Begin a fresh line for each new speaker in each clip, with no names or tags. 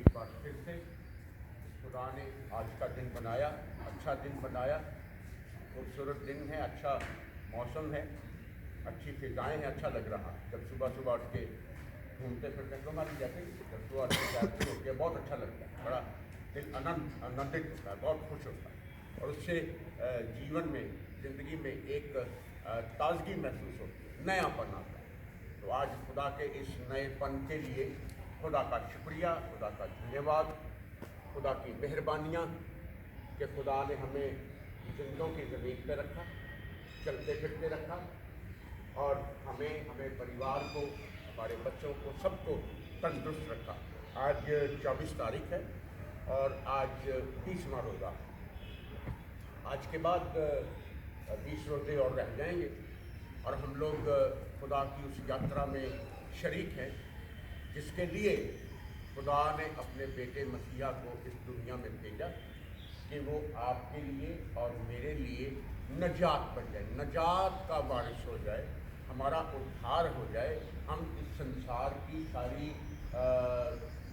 एक बार फिर से खुदा ने आज का दिन बनाया, अच्छा दिन बनाया, खूबसूरत दिन है, अच्छा मौसम है, अच्छी फिजाएँ हैं, अच्छा लग रहा। जब सुबह सुबह उठ के घूमते फिरते तो हमारी जैसे जब सुबह उठ के तैरते होते बहुत अच्छा लगता है, बड़ा दिल आनंदित होता है, बहुत खुश होता है और उससे जीवन में, ज़िंदगी में एक ताजगी महसूस होती है, नयापन आता है। तो आज खुदा के इस नएपन के लिए खुदा का शुक्रिया, खुदा का धन्यवाद, खुदा की मेहरबानियाँ कि खुदा ने हमें जिंदों की ज़मीन पर रखा, चलते फिरते रखा और हमें परिवार को, हमारे बच्चों को, सबको तंदुरुस्त रखा। आज 24 तारीख है और आज 20वां रोज़ा। आज के बाद 20 रोज़े और रह जाएंगे और हम लोग खुदा की उस यात्रा में शरीक हैं जिसके लिए खुदा ने अपने बेटे मसीहा को इस दुनिया में भेजा कि वो आपके लिए और मेरे लिए नजात बन जाए, नजात का वारिस हो जाए, हमारा उद्धार हो जाए, हम इस संसार की सारी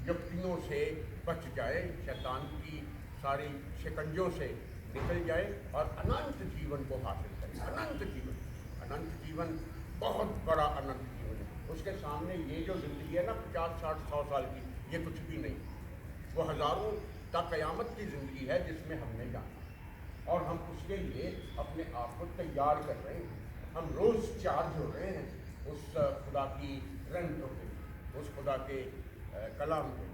युक्तियों से बच जाए, शैतान की सारी शिकंजों से निकल जाए और अनंत जीवन को हासिल करें। अनंत जीवन बहुत बड़ा अनंत जीवन है। उसके सामने ये जो ज़िंदगी है ना 50, 60, 100 साल की, ये कुछ भी नहीं। वो हज़ारों ता क़यामत की ज़िंदगी है जिसमें हमने जाना और हम उसके लिए अपने आप को तैयार कर रहे हैं। हम रोज़ चार्ज हो रहे हैं उस खुदा की रहमतों के, उस खुदा के कलाम के।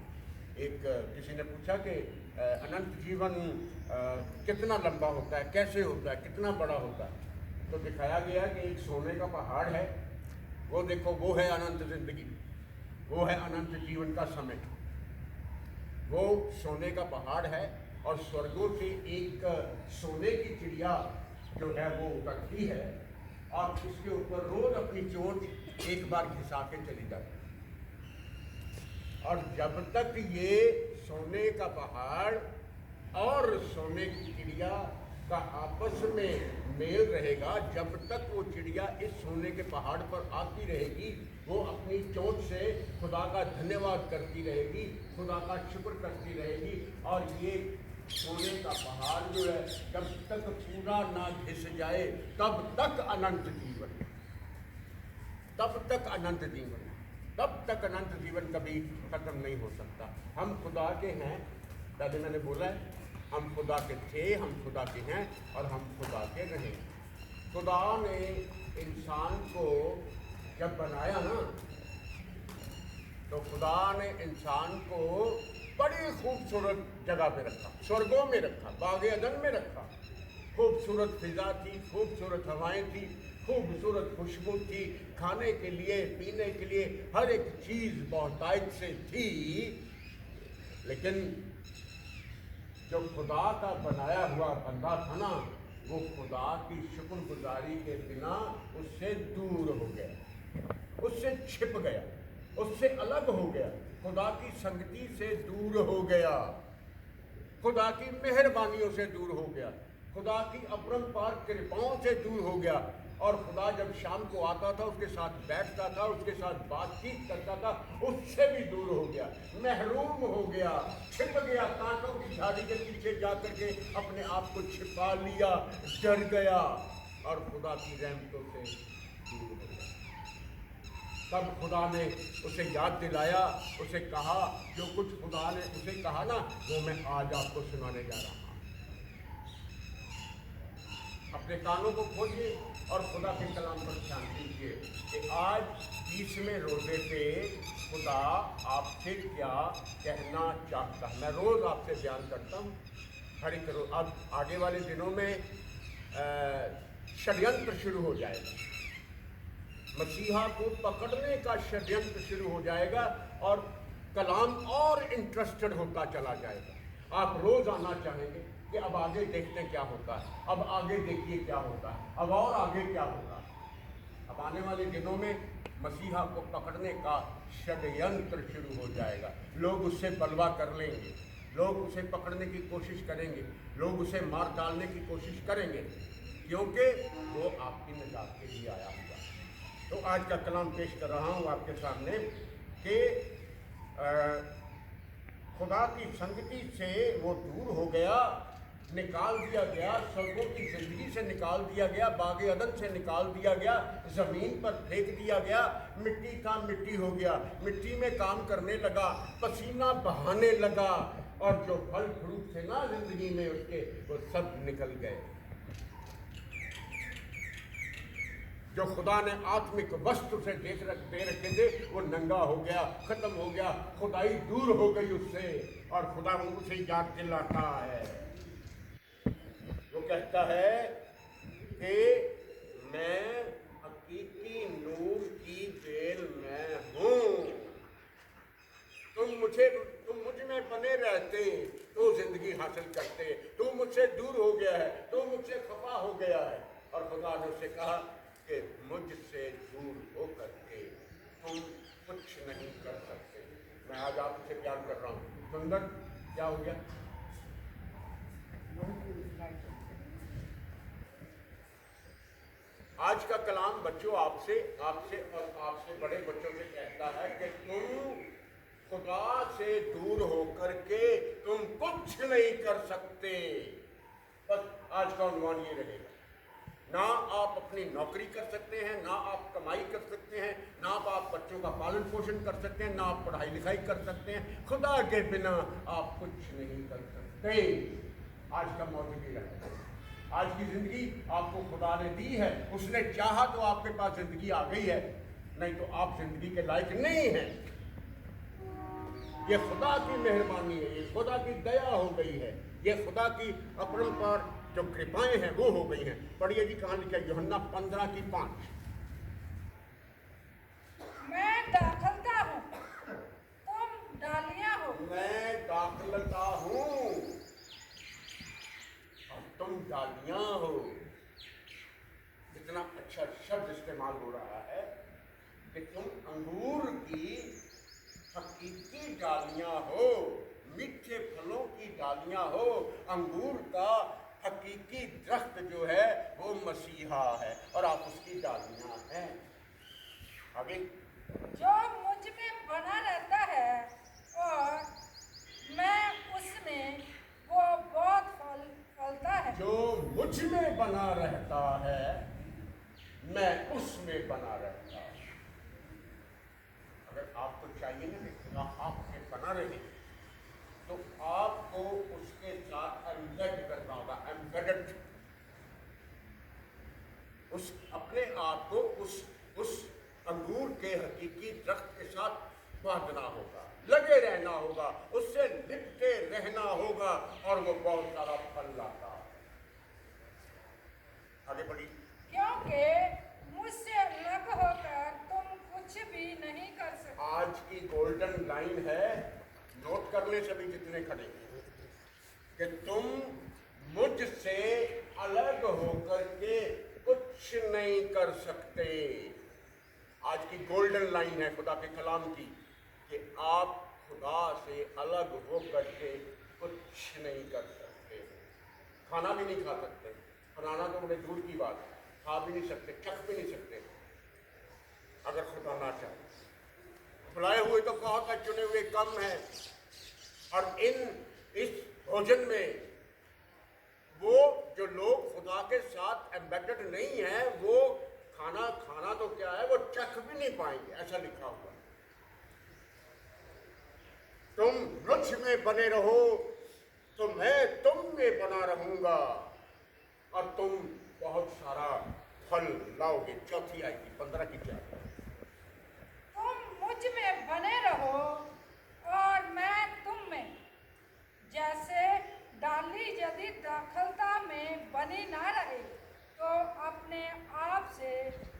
एक किसी ने पूछा कि अनंत जीवन कितना लंबा होता है, कैसे होता है, कितना बड़ा होता है, तो दिखाया गया कि एक सोने का पहाड़ है, वो देखो, वो है अनंत ज़िंदगी, वो है अनंत जीवन का समय। वो सोने का पहाड़ है और स्वर्गों से एक सोने की चिड़िया जो है वो उतरती है और उसके ऊपर रोज अपनी चोंच एक बार घिसा के चली जाती है। और जब तक ये सोने का पहाड़ और सोने की चिड़िया का आपस में मेल रहेगा, जब तक वो चिड़िया इस सोने के पहाड़ पर आती रहेगी, वो अपनी चोंच से खुदा का धन्यवाद करती रहेगी, खुदा का शुक्र करती रहेगी और ये सोने का पहाड़ जो है जब तक पूरा ना घिस जाए तब तक अनंत जीवन, तब तक अनंत जीवन, तब तक अनंत जीवन कभी खत्म नहीं हो सकता। हम खुदा के हैं, पहले मैंने बोला है, हम खुदा के थे, हम खुदा के हैं और हम खुदा के रहें। खुदा ने इंसान को जब बनाया ना, तो खुदा ने इंसान को बड़ी खूबसूरत जगह पे रखा, स्वर्गों में रखा, बाग अदन में रखा। खूबसूरत फिजा थी, खूबसूरत हवाएं थी, खूबसूरत खुशबू थी, खाने के लिए, पीने के लिए हर एक चीज़ बहुतायत से थी। लेकिन जो खुदा का बनाया हुआ बंदा था ना, वो खुदा की शुक्रगुजारी के बिना उससे दूर हो गया, उससे छिप गया, उससे अलग हो गया, खुदा की संगति से दूर हो गया, खुदा की मेहरबानियों से दूर हो गया, खुदा की अपरंपार कृपाओं से दूर हो गया। और खुदा जब शाम को आता था, उसके साथ बैठता था, उसके साथ बातचीत करता था, उससे भी दूर हो गया, महरूम हो गया, छिप गया, कांटों की झाड़ी के पीछे जाकर के अपने आप को छिपा लिया, डर गया और खुदा की रहमतों से दूर हो गया। तब खुदा ने उसे याद दिलाया, उसे कहा, जो कुछ खुदा ने उसे कहा ना, वो मैं आज आपको सुनाने जा रहा हूँ। अपने कानों को खोलिए और खुदा के कलाम पर ध्यान दीजिए कि आज 20वें रोजे पे खुदा आपसे क्या कहना चाहता है। मैं रोज़ आपसे बयान करता हूँ, हर एक रोज। अब आगे वाले दिनों में षड्यंत्र शुरू हो जाएगा, मसीहा को पकड़ने का षड्यंत्र शुरू हो जाएगा और कलाम और इंटरेस्टेड होता चला जाएगा। आप रोज आना चाहेंगे कि अब आगे देखते हैं क्या होता है, अब आगे देखिए क्या होता है, अब और आगे क्या होगा। अब आने वाले दिनों में मसीहा को पकड़ने का षड्यंत्र शुरू हो जाएगा। लोग उससे बलवा कर लेंगे, लोग उसे पकड़ने की कोशिश करेंगे, लोग उसे मार डालने की कोशिश करेंगे, क्योंकि वो आपकी निजात के लिए आया हुआ है। तो आज का कलाम पेश कर रहा हूँ आपके सामने कि खुदा की संगति से वो दूर हो गया, निकाल दिया गया, स्वर्गों की जिंदगी से निकाल दिया गया, बागे अदन से निकाल दिया गया, ज़मीन पर फेंक दिया गया, मिट्टी का मिट्टी हो गया, मिट्टी में काम करने लगा, पसीना बहाने लगा, और जो फल फ्रूट थे ना जिंदगी में उसके, वो सब निकल गए। जो खुदा ने आत्मिक वस्त्र से दे रखे थे वो नंगा हो गया, खत्म हो गया, खुदाई दूर हो गई उससे, और खुदा उसे याद दिलाता है। वो कहता है कि मैं हकीकी नूर की बेल में हूँ, तुम मुझ में बने रहते तो जिंदगी हासिल करते, तू मुझसे दूर हो गया है, तू मुझसे खफा हो गया है। और खुदा ने उससे कहा कि मुझसे दूर होकर के तुम कुछ नहीं कर सकते। मैं आज आपसे प्यार कर रहा हूँ। सुंदर क्या हो गया? आज का कलाम बच्चों आपसे और आपसे बड़े बच्चों से कहता है कि तुम खुदा से दूर होकर के तुम कुछ नहीं कर सकते। बस आज का उन्वान ये रहेगा। ना आप अपनी नौकरी कर सकते हैं, ना आप कमाई कर सकते हैं, ना आप बच्चों का पालन पोषण कर सकते हैं, ना आप पढ़ाई लिखाई कर सकते हैं। खुदा के बिना आप कुछ नहीं कर सकते। आज का मौजूद ही रहेगा। आज की जिंदगी आपको खुदा ने दी है, उसने चाहा तो आपके पास जिंदगी आ गई है, नहीं तो आप जिंदगी के लायक नहीं हैं। ये खुदा की मेहरबानी है, ये खुदा की दया हो गई है, ये खुदा की अपरंपार जो कृपाएं हैं वो हो गई हैं। पढ़िए जी कहाँ लिखा है? यूहन्ना 15:5।
मैं दाखलता हूँ, तुम डालियां हो।
मैं दाखलता हूँ और तुम डालियां हो। इतना अच्छा शब्द इस्तेमाल हो रहा है कि तुम अंगूर की हकीकी डालियां हो, मीठे फलों की डालियां हो। अंगूर का हकीकी दरख्त जो है वो मसीहा है और आप उसकी डालियां हैं। आगे,
जो मुझ में बना रहता है और मैं उसमें, वो बहुत फलता है।
जो मुझ में बना रहता है मैं उसमें बना रहता हूं। अगर आपको चाहिए ना कि खुदा आपसे बना रहे तो आपको उसके साथ एम्बेड करना होगा। एम्बेडेड, उस अपने आप को उस अंगूर के हकीकी दरख्त के साथ बांधना होगा, लगे रहना होगा, उससे लिपटे रहना होगा और वो बहुत सारा फल लाता है। आगे बढ़ी।
क्योंकि मुझसे अलग होकर तुम कुछ भी नहीं कर सकते।
आज की गोल्डन लाइन है, नोट कर ले सभी जितने खड़े हैं, कि तुम मुझसे अलग होकर के कुछ नहीं कर सकते। आज की गोल्डन लाइन है खुदा के कलाम की कि आप खुदा से अलग होकर के कुछ नहीं कर सकते। खाना भी नहीं खा सकते, बनाना तो बड़े दूर की बात है, खा भी नहीं सकते, चख भी नहीं सकते अगर खुदा ना चाहे। बुलाए हुए तो बहुत है, चुने हुए कम हैं। और इस भोजन में वो जो लोग खुदा के साथ एम्बेडेड नहीं है, वो खाना तो क्या है, वो चख भी नहीं पाएंगे। ऐसा लिखा हुआ। तुम मुझ में बने रहो तो मैं तुम में बना रहूंगा और तुम बहुत सारा फल लाओगे। चौथी आएगी 15:4।
तुम मुझ में बने रहो और मैं तुम में। जैसे डाली यदि दाखलता में बनी ना रहे तो अपने आप से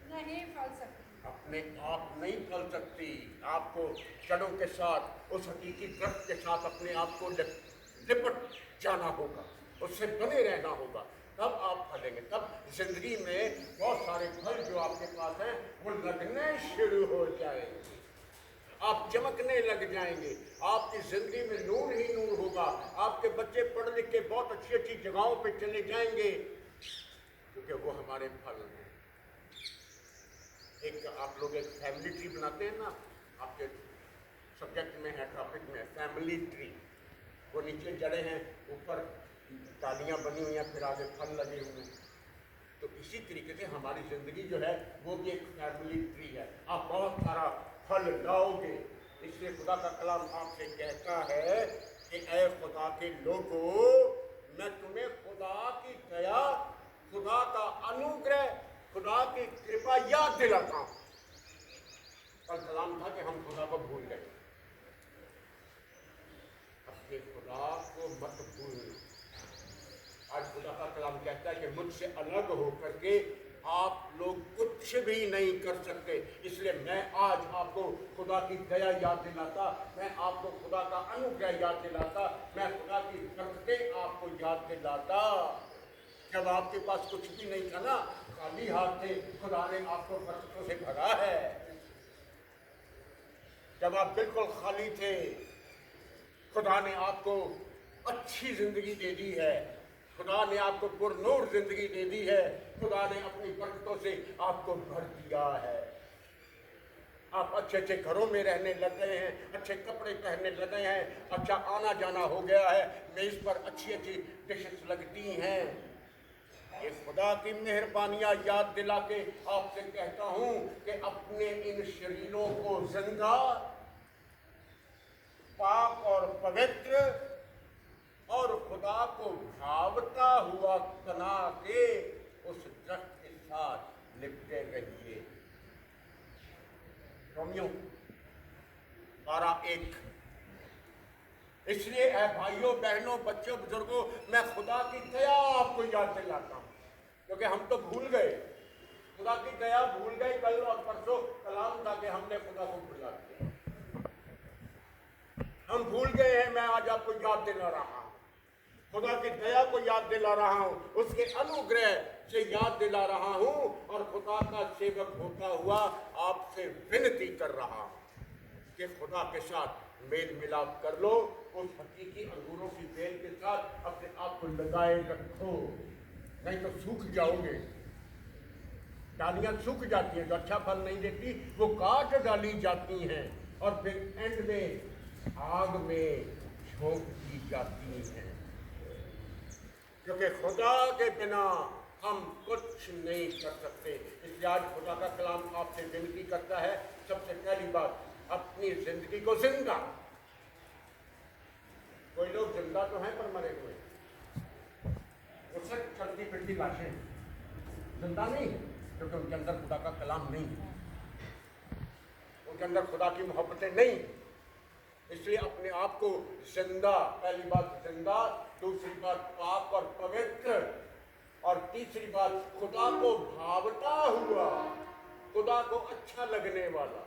नहीं फल सकती।
अपने आप नहीं फल सकती। आपको जड़ों के साथ, उस हकीकी दरख्त के साथ अपने आप को लिपट जाना होगा, उससे बने रहना होगा, तब आप फलेंगे। तब जिंदगी में बहुत सारे फल जो आपके पास हैं वो लगने शुरू हो जाएंगे, आप चमकने लग जाएंगे, आपकी जिंदगी में नूर ही नूर होगा। आपके बच्चे पढ़ लिख के बहुत अच्छी अच्छी जगहों पे चले जाएंगे क्योंकि वो हमारे फल हैं। आप लोग एक फैमिली ट्री बनाते हैं ना, आपके सब्जेक्ट में है, टॉपिक में, फैमिली ट्री। वो नीचे जड़े हैं, ऊपर डालियाँ बनी हुई हैं, फिर आगे फल लगे हुए हैं। तो इसी तरीके से हमारी ज़िंदगी जो है वो भी एक फैमिली ट्री है। आप बहुत सारा फल लाओगे। इसलिए खुदा का कलाम आपसे कहता है कि ऐ खुदा के लोगों, मैं तुम्हें खुदा की दया, खुदा का अनुग्रह, खुदा की कृपा याद दिलाता हूँ। कल कलाम था कि हम खुदा को भूल गए। अपने खुदा को मत भूलना। आज खुदा का कलाम कहता है कि मुझसे अलग होकर के आप लोग कुछ भी नहीं कर सकते। इसलिए मैं आज आपको खुदा की दया याद दिलाता, मैं आपको खुदा का अनुग्रह याद दिलाता, मैं खुदा की बरकतें आपको याद दिलाता। जब आपके पास कुछ भी नहीं था ना, खाली हाथ थे, खुदा ने आपको बरकतों से भरा है। जब आप बिल्कुल खाली थे, खुदा ने आपको अच्छी जिंदगी दे दी है। खुदा ने आपको पुरनूर जिंदगी दे दी है। खुदा ने अपनी बरकतों से आपको भर दिया है। आप अच्छे अच्छे घरों में रहने लग गए हैं, अच्छे कपड़े पहनने लग गए हैं, अच्छा आना जाना हो गया है, मेज पर अच्छी अच्छी डिशेस लगती हैं। ये खुदा की मेहरबानियां याद दिला के आपसे कहता हूं कि अपने इन शरीरों को जिंदा, पाक और पवित्र और खुदा को भावता हुआ बना के उस दृष्ट के साथ लिपटे रहिए। रोमियो 12:1। इसलिए ऐ भाइयों बहनों बच्चों बुजुर्गों, मैं खुदा की दया आपको याद दिलाता हूं, क्योंकि हम तो भूल गए, खुदा की दया भूल गए। कल और परसों कलाम था कि हमने खुदा को भुला दिया, हम भूल गए हैं। मैं आज आपको याद दिला रहा हूं, खुदा की दया को याद दिला रहा हूं, उसके अनुग्रह से याद दिला रहा हूं, और खुदा का सेवक होता हुआ आपसे विनती कर रहा हूं कि खुदा के साथ मेल मिलाप कर लो। उस हकीकी अंगूरों की बेल के साथ अपने आप को लगाए रखो, नहीं तो सूख जाओगे। डालियां सूख जाती हैं, जो अच्छा फल नहीं देती वो काट डाली जाती हैं और फिर एंड में आग में झोंक दी जाती हैं। क्योंकि खुदा के बिना हम कुछ नहीं कर सकते। इसलिए आज खुदा का कलाम आपसे विनती करता है, सबसे पहली बात, अपनी जिंदगी को जिंदा। कोई लोग जिंदा तो हैं पर मरे हुए, वो सिर्फ चलती फिरती लाशें, जिंदा नहीं, क्योंकि उनके अंदर खुदा का कलाम नहीं है, उनके अंदर खुदा की मोहब्बतें नहीं। इसलिए अपने आप को जिंदा, पहली बात जिंदा, दूसरी बात पाक और पवित्र, और तीसरी बात खुदा को भावता हुआ, खुदा को अच्छा लगने वाला,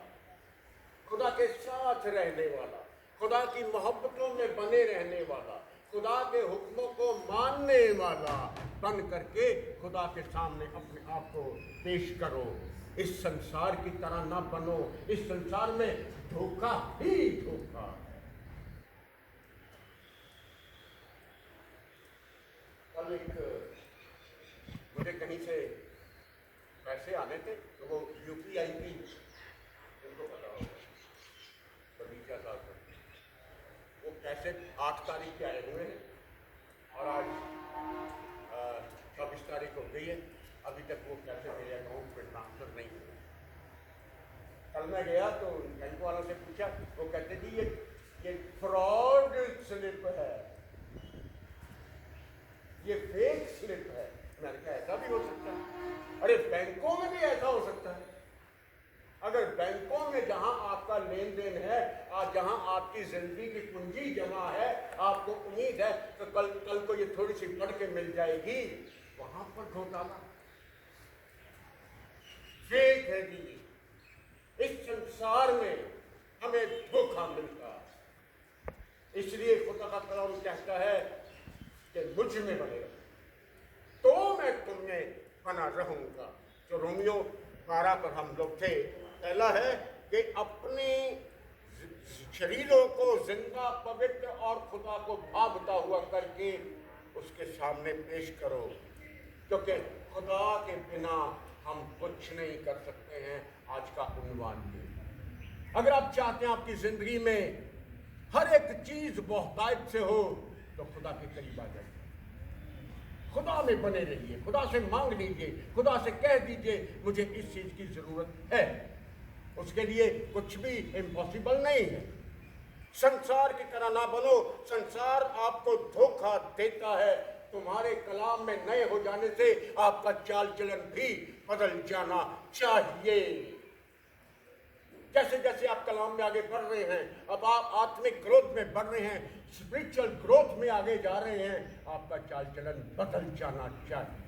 खुदा के साथ रहने वाला, खुदा की मोहब्बतों में बने रहने वाला, खुदा के हुक्मों को मानने वाला बन करके खुदा के सामने अपने आप को पेश करो। इस संसार की तरह ना बनो। इस संसार में धोखा ही धोखा है। कल एक मुझे कहीं से पैसे आने थे, तो वो UPI की, उनको पता होगा, बगीचा साहब, वो पैसे 8 तारीख के आए हुए हैं और आज 24 तारीख हो गई है, अभी तक वो पैसे मेरे अकाउंट में ट्रांसफर नहीं हुए। कल मैं गया तो बैंक वालों से पूछा, वो कहते जी ये फ्रॉड स्लिप है, ये फेक स्लिप है। मैंने कहा ऐसा भी हो सकता है? अरे बैंकों में भी ऐसा हो सकता है। अगर बैंकों में जहां आपका लेन देन है, जहां आपकी जिंदगी की पूंजी जमा है, आपको उम्मीद है तो कल को ये थोड़ी सी बढ़ के मिल जाएगी, वहां पर घोटाला फेक है जी। इस संसार में हमें धोखा मिलता है। इसलिए खुदा का कलाम कहता है कि मुझ में बने रहो तो मैं तुम्हें बना रहूंगा। जो रोमियो 12 पर हम लोग थे, पहला है कि अपने शरीरों को जिंदा, पवित्र और खुदा को भावता हुआ करके उसके सामने पेश करो, क्योंकि खुदा के बिना हम कुछ नहीं कर सकते हैं। आज का उन्वान है। अगर आप चाहते हैं आपकी जिंदगी में हर एक चीज मोहताज से हो तो खुदा के करीब आ जाइए। खुदा में बने रहिए, खुदा से मांग लीजिए, खुदा से कह दीजिए मुझे इस चीज की जरूरत है। उसके लिए कुछ भी इम्पॉसिबल नहीं है। संसार की तरह ना बनो। संसार आपको धोखा देता है। तुम्हारे कलाम में नए हो जाने से आपका चाल चलन भी बदल जाना चाहिए। जैसे जैसे आप कलाम में आगे बढ़ रहे हैं, अब आप आत्मिक ग्रोथ में बढ़ रहे हैं, स्पिरिचुअल ग्रोथ में आगे जा रहे हैं, आपका चाल चलन बदल जाना चाहिए।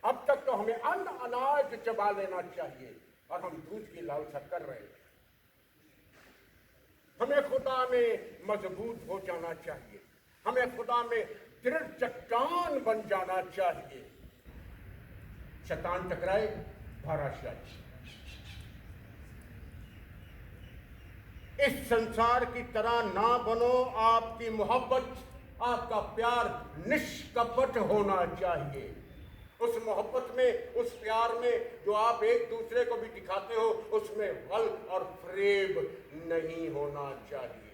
अब तक तो हमें अन्न अनाज चबा लेना चाहिए और हम दूध की लालसा कर रहे हैं। हमें खुदा में मजबूत हो जाना चाहिए। हमें खुदा में दृढ़ चट्टान बन जाना चाहिए। शैतान टकराए, धाराशाही। इस संसार की तरह ना बनो। आपकी मोहब्बत, आपका प्यार निष्कपट होना चाहिए। उस मोहब्बत में, उस प्यार में जो आप एक दूसरे को भी दिखाते हो, उसमें छल और फरेब नहीं होना चाहिए।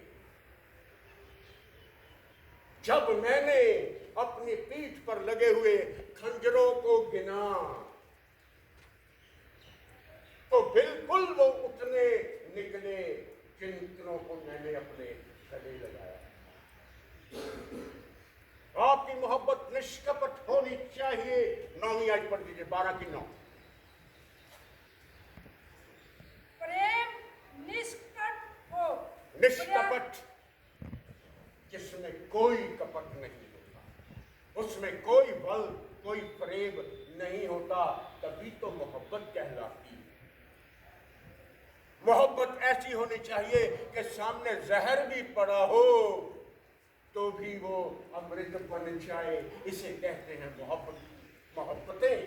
जब मैंने अपनी पीठ पर लगे हुए खंजरों को गिना तो बिल्कुल वो उतने निकले जिनको को मैंने अपने गले लगाया। आपकी मोहब्बत निष्कपट होनी चाहिए। 9वीं आयत पढ़ दीजिए, 12 की 9।
प्रेम निष्कपट हो।
निष्कपट, जिसमें कोई कपट नहीं होता, उसमें कोई बल, कोई फरेब नहीं होता, तभी तो मोहब्बत कहलाती है। मोहब्बत ऐसी होनी चाहिए कि सामने जहर भी पड़ा हो तो भी वो अमृत बन जाए। इसे कहते हैं मोहब्बत। मोहब्बतें,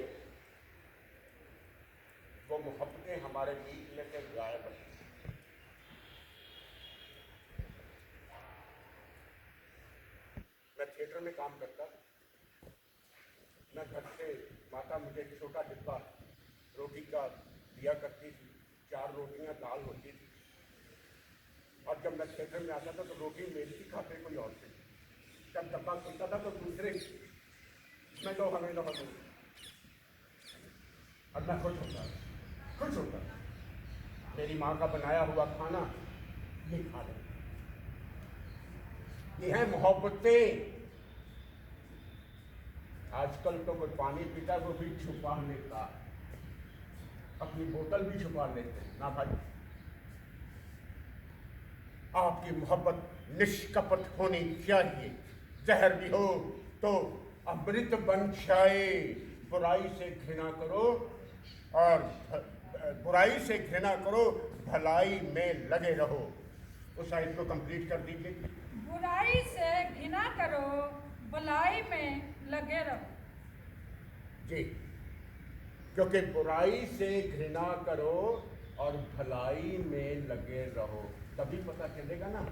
वो मोहब्बतें हमारे बीच में से गायब हैं। मैं थिएटर में काम करता, मैं घर से माता मुझे छोटा डिब्बा रोटी का दिया करती थी। 4 रोटियां दाल होती थी। और जब मैं थिएटर में आता था तो रोटी मेरी थी, खाते कोई और थे। जब डब्बा खुलता था तो दूसरे, मैं तो हमें ना बदलूं, और मैं खुश होता मेरी माँ का बनाया हुआ खाना ये खा लें। ये है मोहब्बतें। आजकल तो कोई पानी पीता वो भी छुपा लेता, अपनी बोतल भी छुपा लेते हैं ना भाई। आपकी मोहब्बत निष्कपट होनी चाहिए। जहर भी हो तो अमृत बन जाए। बुराई से घृणा करो और बुराई से घृणा करो, भलाई में लगे रहो। उस आयत को कंप्लीट कर दीजिए।
बुराई से घृणा करो, भलाई में लगे रहो।
जी, क्योंकि बुराई से घृणा करो और भलाई में लगे रहो, तभी पता चलेगा ना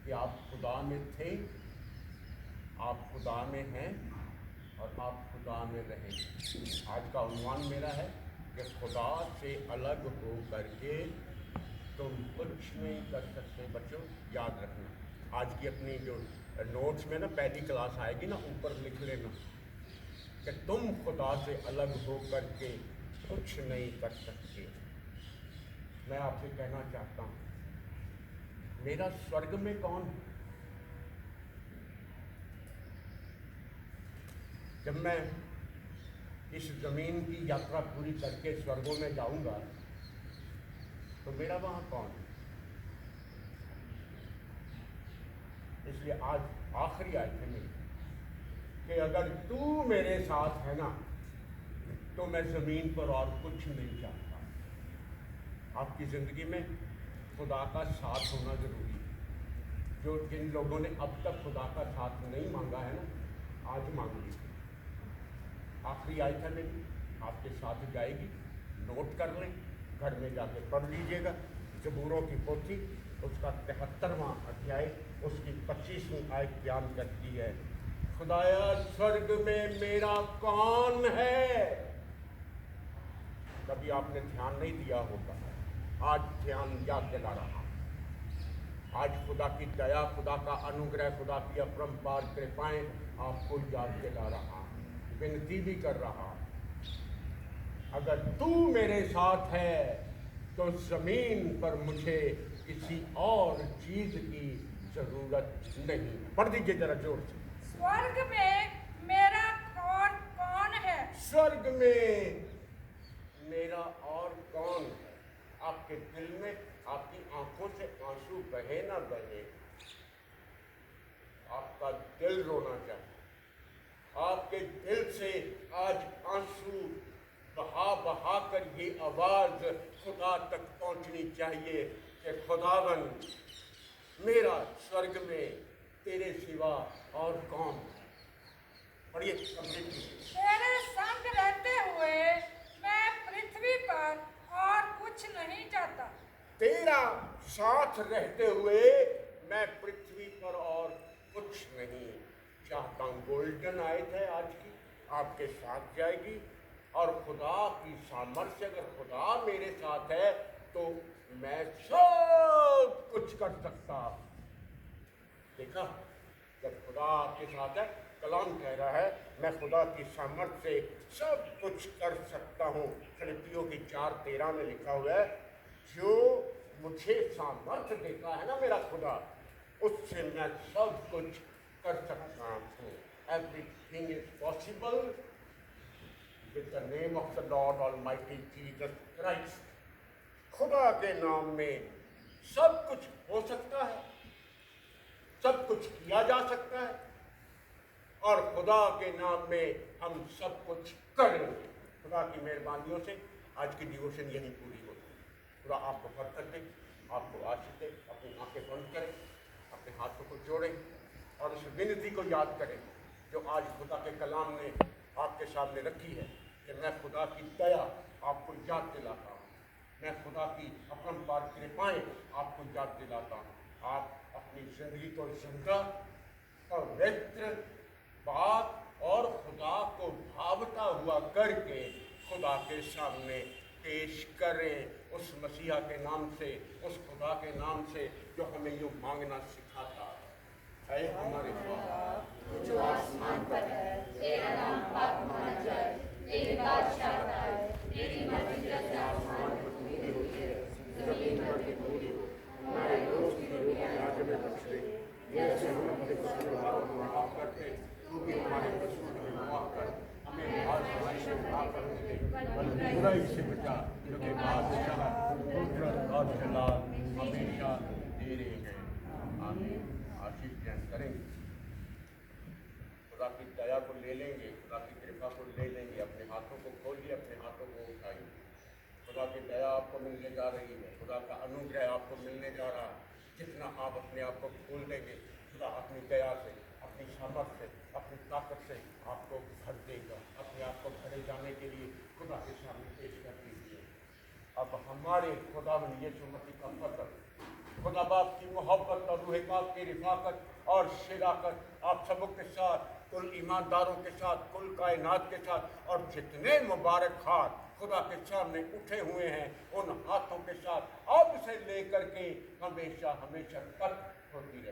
कि आप खुदा में थे, आप खुदा में हैं और आप खुदा में रहेंगे। आज का उन्वान मेरा है कि खुदा से अलग हो करके तुम कुछ नहीं कर सकते। बच्चों याद रखना, आज की अपनी जो नोट्स में ना पहली क्लास आएगी ना, ऊपर लिख लेना कि तुम खुदा से अलग हो करके कुछ नहीं कर सकते। मैं आपसे कहना चाहता हूँ, मेरा स्वर्ग में कौन है? जब मैं इस जमीन की यात्रा पूरी करके स्वर्गों में जाऊंगा तो मेरा वहां कौन है? इसलिए आज आखिरी आयत है मेरी कि अगर तू मेरे साथ है ना तो मैं जमीन पर और कुछ नहीं चाहता। आपकी जिंदगी में खुदा का साथ होना जरूरी है। जो जिन लोगों ने अब तक खुदा का साथ नहीं मांगा है ना, आज मांग लीजिए। आखिरी आयत है मेरी, आपके साथ जाएगी, नोट कर लें, घर में जाके पढ़ लीजिएगा। जबूरों की पोथी उसका 73वां अध्याय उसकी 25वीं आयत बयान करती है, खुदाया स्वर्ग में मेरा कौन है? कभी आपने ध्यान नहीं दिया होगा, आज ध्यान याद दिला रहा हूं। आज खुदा की दया, खुदा का अनुग्रह, खुदा की अपरंपार कृपाएं आपको याद दिला रहा, विनती भी कर रहा। अगर तू मेरे साथ है तो जमीन पर मुझे किसी और चीज की जरूरत नहीं। पढ़ दीजिए जरा जोर से।
स्वर्ग में मेरा कौन कौन है?
स्वर्ग में मेरा और कौन है? आपके दिल में, आपकी आंखों से आंसू बहे ना बहे, आपका दिल रोना चाहिए। आपके दिल से आज आंसू बहा बहा कर ये आवाज खुदा तक पहुंचनी चाहिए कि खुदावन, मेरा स्वर्ग में तेरे सिवा और कौन है? पढ़िए, कंप्लीट कीजिए।
तेरे संग रहते हुए मैं पृथ्वी पर और कुछ नहीं चाहता।
तेरा साथ रहते हुए मैं पृथ्वी पर और कुछ नहीं चाहता हूँ। गोल्डन आयत है आज की, आपके साथ जाएगी। और खुदा की सामर्थ्य, अगर खुदा मेरे साथ है तो मैं सब कुछ कर सकता। देखा, जब खुदा आपके साथ है, कलाम कह रहा है मैं खुदा की सामर्थ्य से सब कुछ कर सकता हूँ। फिलिपियों की 4:13 में लिखा हुआ है, जो मुझे सामर्थ्य देता है ना मेरा खुदा, उससे मैं सब कुछ कर सकता हूँ। Everything is possible with the name of the Lord almighty Jesus Christ. खुदा के नाम में सब कुछ हो सकता है, सब कुछ किया जा सकता है, और खुदा के नाम में हम सब कुछ करेंगे। खुदा की मेहरबानियों से आज की डिवोशन यही पूरी होती है। खुदा आपको बरकत दे, आपको आशीष दे। अपनी आंखें बंद करें, अपने हाथों को जोड़ें और उस विनती को याद करें जो आज खुदा के कलाम ने आपके सामने रखी है कि मैं खुदा की दया आपको याद दिलाता हूँ, मैं खुदा की अपरंपार कृपाएं आपको याद दिलाता हूँ। आप अपनी जिंदगी को जिंदा, पवित्र, पाक और खुदा को भावता हुआ करके खुदा के सामने पेश करें, उस मसीहा के नाम से, उस खुदा के नाम से जो हमें यूँ मांगना सिखाता है। ऐ हमारे खुदा
जो आसमान पर है, तेरा नाम पाक माना जाए, तेरी बादशाहत आए, तेरी मर्जी जैसे आसमान पर पूरी होती है, जमीन पर भी पूरी हो। हमारे रोज की रोटी आज हमें बख्श दे, जैसे हम अपने कसूरवारों को माफ करते, तू भी हमारे कसूर हमें माफ कर। हमें आज हमारी से माफ करने दे, बल्कि बुराई से बचा, क्योंकि बादशाह, कुदरत और जलाल हमेशा तेरे हैं। आमीन। आशीष ग्रहण करेंगे, खुदा की दया को ले लेंगे, खुदा की कृपा को ले लेंगे। अपने हाथों को खोलिए, अपने हाथों को उठाइए। खुदा की दया आपको मिलने जा रही है, खुदा का अनुग्रह आपको मिलने जा रहा है। जितना आप अपने आप को खोल देंगे, खुदा अपनी दया से, अपनी सामर्थ से, अपनी ताकत से आपको भर देगा। अपने आप को भरे जाने के लिए खुदा के सामने पेश कर दीजिए। अब हमारे खुदावंद यीशु मसीह का फजल, खुदा बाप की मोहब्बत और रूह पाक की रिफाकत और शिराकत आप सबों के साथ, कुल ईमानदारों के साथ, कुल कायनात के साथ, और जितने मुबारक हाथ खुदा के सामने उठे हुए हैं, उन हाथों के साथ अब से लेकर के हमेशा हमेशा तक होती